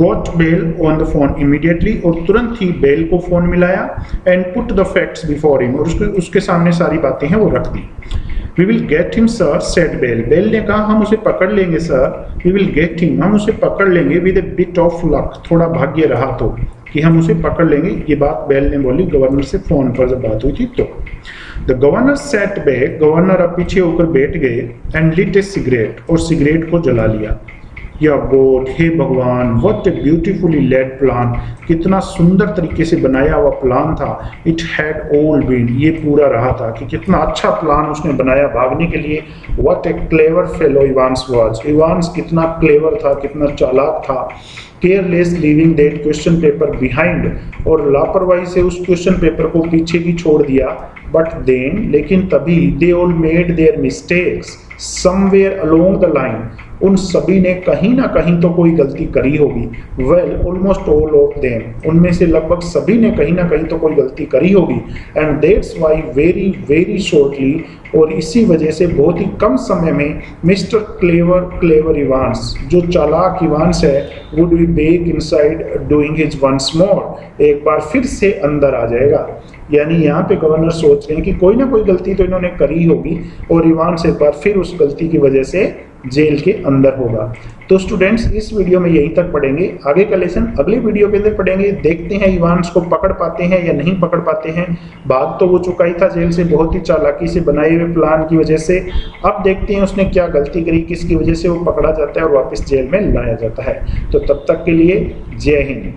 Got Bell on the phone immediately, और तुरंत ही बेल को फोन मिलाया, and put the facts before him, और उसके सामने सारी बातें हैं वो रख दी। We will get him sir, said Bell, Bell ने कहा हम उसे पकड़ लेंगे sir, we will get him, हम उसे पकड़ लेंगे, with a bit of luck, थोड़ा भाग्य रहा तो, कि हम उसे पकड़ लेंगे। ये बात बेल ने बोली गवर्नर से फोन पर जब बात हुई थी तो। The governor set back, governor अब पीछे होकर बैठ गए, एंड लिट ए सिगरेट, और सिगरेट को जला लिया। या गॉड, हे भगवान, what a beautifully laid plan, कितना सुंदर तरीके से बनाया हुआ प्लान था। इट हैड ऑल बीन, ये पूरा रहा था कि कितना अच्छा प्लान उसने बनाया भागने के लिए। What A clever fellow Evans was, Evans कितना क्लेवर था, कितना चालाक था। Careless leaving that question paper behind, और लापरवाही से उस क्वेश्चन पेपर को पीछे भी छोड़ दिया। बट देन, लेकिन तभी, they all made their mistakes somewhere along the line, उन सभी ने कहीं ना कहीं तो कोई गलती करी होगी। Well almost all of them, उनमें से लगभग सभी ने कहीं ना कहीं तो कोई गलती करी होगी। And that's why very very shortly, और इसी वजह से बहुत ही कम समय में मिस्टर क्लेवर इवांस, जो चालाक इवांस है, would be back inside doing his once more, एक बार फिर से अंदर आ जाएगा। यानी यहाँ पे गवर्नर सोच रहे हैं कि कोई ना कोई गलती तो इन्होंने करी होगी और इवांस एक बार फिर उस गलती की वजह से जेल के अंदर होगा। तो स्टूडेंट्स, इस वीडियो में यहीं तक पढ़ेंगे, आगे का लेसन अगले वीडियो के अंदर पढ़ेंगे। देखते हैं इवांस को पकड़ पाते हैं या नहीं पकड़ पाते हैं। भाग तो वो चुका ही था जेल से बहुत ही चालाकी से बनाए हुए प्लान की वजह से। अब देखते हैं उसने क्या गलती करी, किसकी वजह से वो पकड़ा जाता है और वापस जेल में लाया जाता है। तो तब तक के लिए जय हिंद।